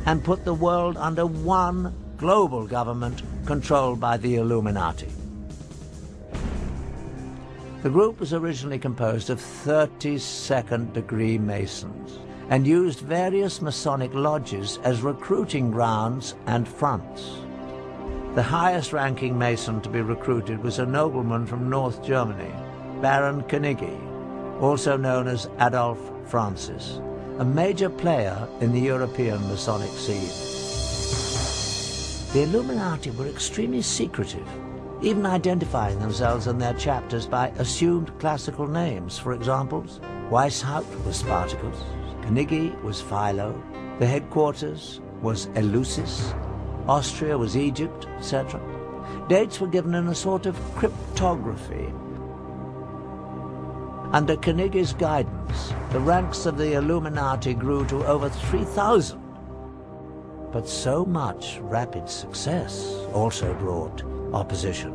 and put the world under one global government controlled by the Illuminati. The group was originally composed of 32nd-degree Masons and used various Masonic lodges as recruiting grounds and fronts. The highest-ranking Mason to be recruited was a nobleman from North Germany, Baron Knigge, also known as Adolf Francis, a major player in the European Masonic scene. The Illuminati were extremely secretive, even identifying themselves and their chapters by assumed classical names. For example, Weishaupt was Spartacus, Knigge was Philo, the headquarters was Eleusis, Austria was Egypt, etc. Dates were given in a sort of cryptography. Under Knigge's guidance, the ranks of the Illuminati grew to over 3,000. But so much rapid success also brought opposition.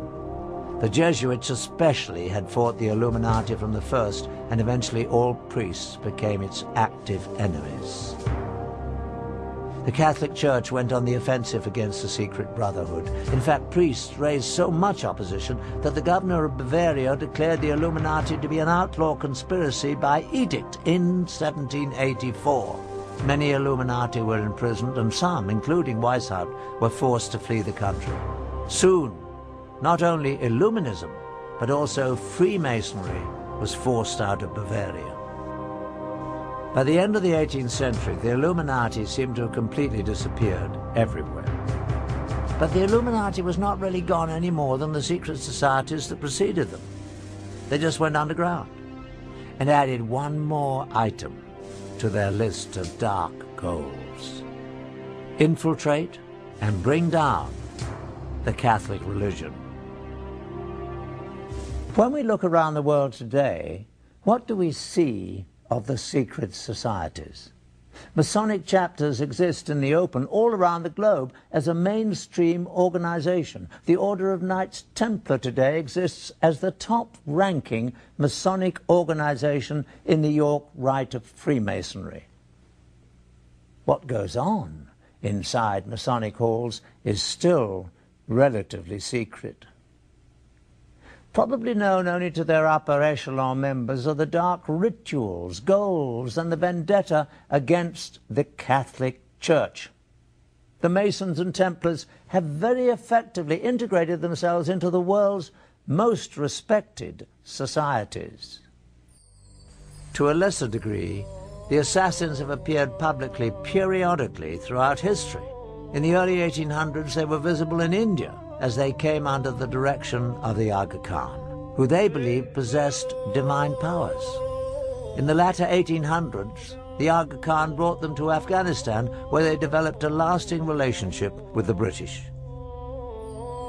The Jesuits especially had fought the Illuminati from the first, and eventually all priests became its active enemies. The Catholic Church went on the offensive against the secret brotherhood. In fact, priests raised so much opposition that the governor of Bavaria declared the Illuminati to be an outlaw conspiracy by edict in 1784. Many Illuminati were imprisoned, and some, including Weishaupt, were forced to flee the country. Soon, not only Illuminism, but also Freemasonry was forced out of Bavaria. By the end of the 18th century, the Illuminati seemed to have completely disappeared everywhere. But the Illuminati was not really gone any more than the secret societies that preceded them. They just went underground and added one more item to their list of dark goals: infiltrate and bring down the Catholic religion. When we look around the world today, what do we see of the secret societies? Masonic chapters exist in the open all around the globe as a mainstream organization. The Order of Knights Templar today exists as the top-ranking Masonic organization in the York Rite of Freemasonry. What goes on inside Masonic halls is still relatively secret. Probably known only to their upper echelon members are the dark rituals, goals, and the vendetta against the Catholic Church. The Masons and Templars have very effectively integrated themselves into the world's most respected societies. To a lesser degree, the assassins have appeared publicly periodically throughout history. In the early 1800s, they were visible in India as they came under the direction of the Aga Khan, who they believed possessed divine powers. In the latter 1800s, the Aga Khan brought them to Afghanistan, where they developed a lasting relationship with the British.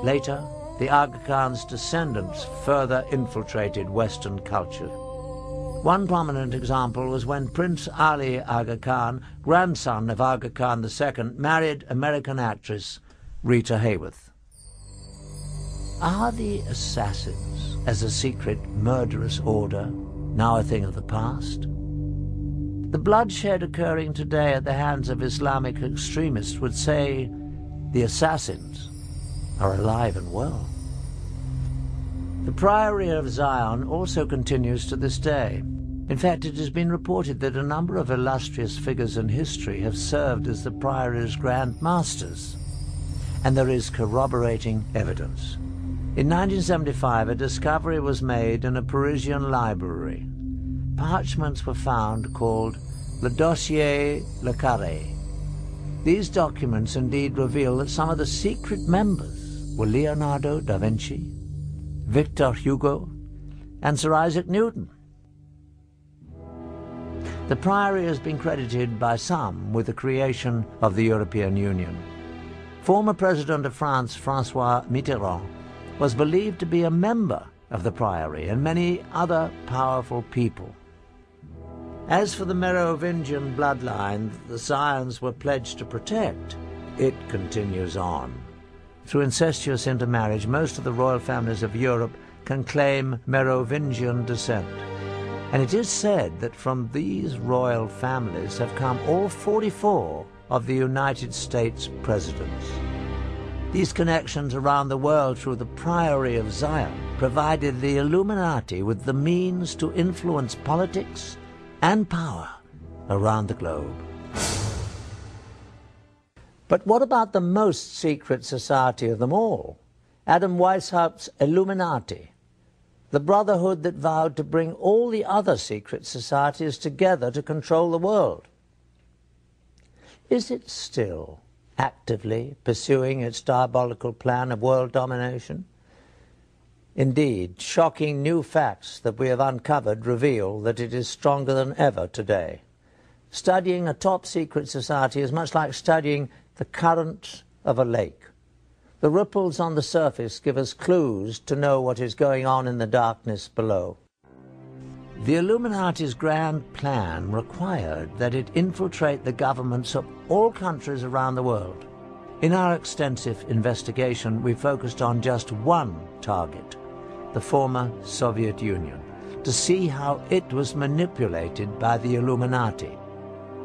Later, the Aga Khan's descendants further infiltrated Western culture. One prominent example was when Prince Ali Aga Khan, grandson of Aga Khan II, married American actress Rita Hayworth. Are the assassins, as a secret murderous order, now a thing of the past? The bloodshed occurring today at the hands of Islamic extremists would say the assassins are alive and well. The Priory of Zion also continues to this day. In fact, it has been reported that a number of illustrious figures in history have served as the Priory's Grand Masters, and there is corroborating evidence. In 1975, a discovery was made in a Parisian library. Parchments were found called Le Dossier Le Carré. These documents indeed reveal that some of the secret members were Leonardo da Vinci, Victor Hugo, and Sir Isaac Newton. The Priory has been credited by some with the creation of the European Union. Former President of France, François Mitterrand, was believed to be a member of the Priory, and many other powerful people. As for the Merovingian bloodline the Scions were pledged to protect, it continues on. Through incestuous intermarriage, most of the royal families of Europe can claim Merovingian descent. And it is said that from these royal families have come all 44 of the United States presidents. These connections around the world through the Priory of Zion provided the Illuminati with the means to influence politics and power around the globe. But what about the most secret society of them all? Adam Weishaupt's Illuminati, the brotherhood that vowed to bring all the other secret societies together to control the world. Is it still actively pursuing its diabolical plan of world domination? Indeed, shocking new facts that we have uncovered reveal that it is stronger than ever today. Studying a top-secret society is much like studying the current of a lake. The ripples on the surface give us clues to know what is going on in the darkness below. The Illuminati's grand plan required that it infiltrate the governments of all countries around the world. In our extensive investigation, we focused on just one target, the former Soviet Union, to see how it was manipulated by the Illuminati.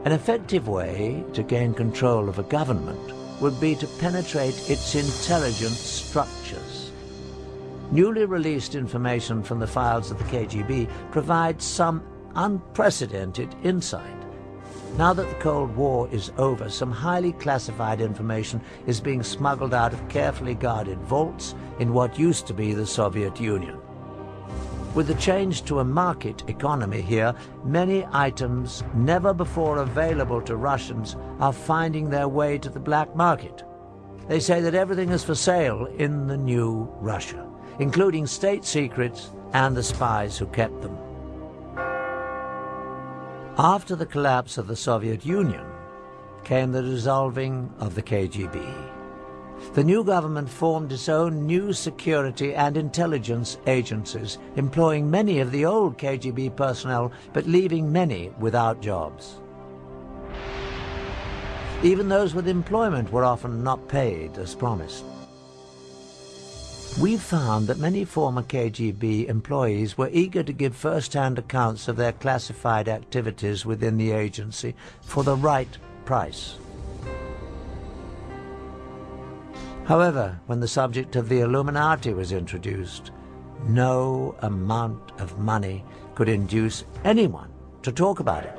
An effective way to gain control of a government would be to penetrate its intelligence structures. Newly released information from the files of the KGB provides some unprecedented insight. Now that the Cold War is over, some highly classified information is being smuggled out of carefully guarded vaults in what used to be the Soviet Union. With the change to a market economy here, many items never before available to Russians are finding their way to the black market. They say that everything is for sale in the new Russia, including state secrets and the spies who kept them. After the collapse of the Soviet Union came the dissolving of the KGB. The new government formed its own new security and intelligence agencies, employing many of the old KGB personnel, but leaving many without jobs. Even those with employment were often not paid as promised. We found that many former KGB employees were eager to give first-hand accounts of their classified activities within the agency for the right price. However, when the subject of the Illuminati was introduced, no amount of money could induce anyone to talk about it.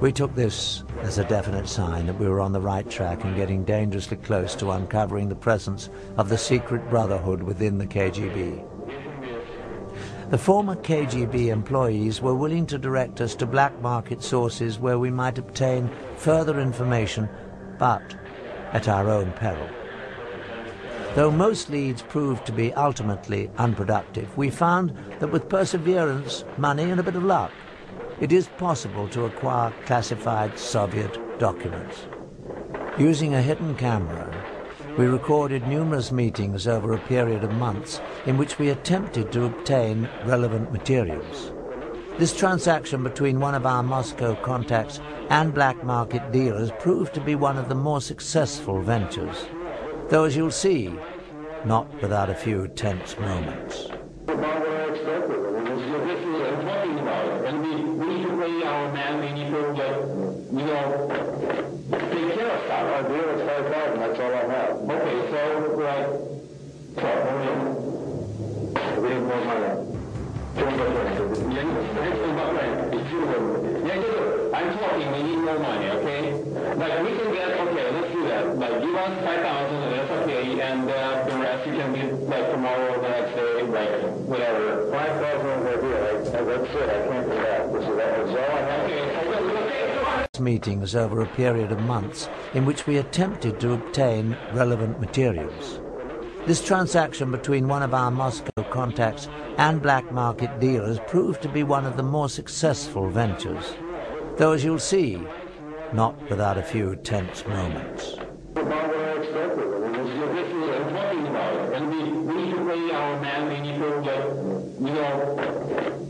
We took this as a definite sign that we were on the right track and getting dangerously close to uncovering the presence of the secret brotherhood within the KGB. The former KGB employees were willing to direct us to black market sources where we might obtain further information, but at our own peril. Though most leads proved to be ultimately unproductive, we found that with perseverance, money, and a bit of luck, it is possible to acquire classified Soviet documents. Using a hidden camera, we recorded numerous meetings over a period of months in which we attempted to obtain relevant materials. This transaction between one of our Moscow contacts and black market dealers proved to be one of the more successful ventures, though, as you'll see, not without a few tense moments. I'm talking, we need more money, okay? Like, we can get, okay, let's do that. Like, give us 5,000 and that's okay, and the rest you can give, like, tomorrow or the next day, like, whatever. 5,000 is a deal, that's it, I can't do that. This is all I have. Okay. Meetings over a period of months in which we attempted to obtain relevant materials. This transaction between one of our Moscow contacts and black market dealers proved to be one of the more successful ventures, though, as you'll see, not without a few tense moments. And we need to pay our man, we need to,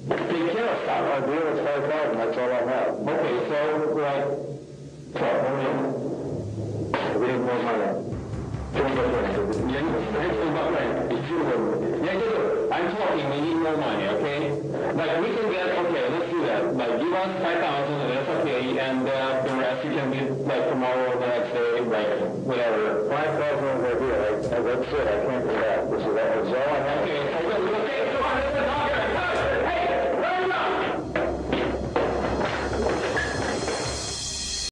take care of stuff. Our deal is 5,000, that's all I have. Okay, so, we need more money. I'm talking, we need more money, okay? Like, we can get, okay, let's do that. Like, give us 5,000 and that's okay, and the rest you can be like tomorrow or the next day, like whatever. 5,000 is ideal. That's it. I can't do that. This is all I have. Okay,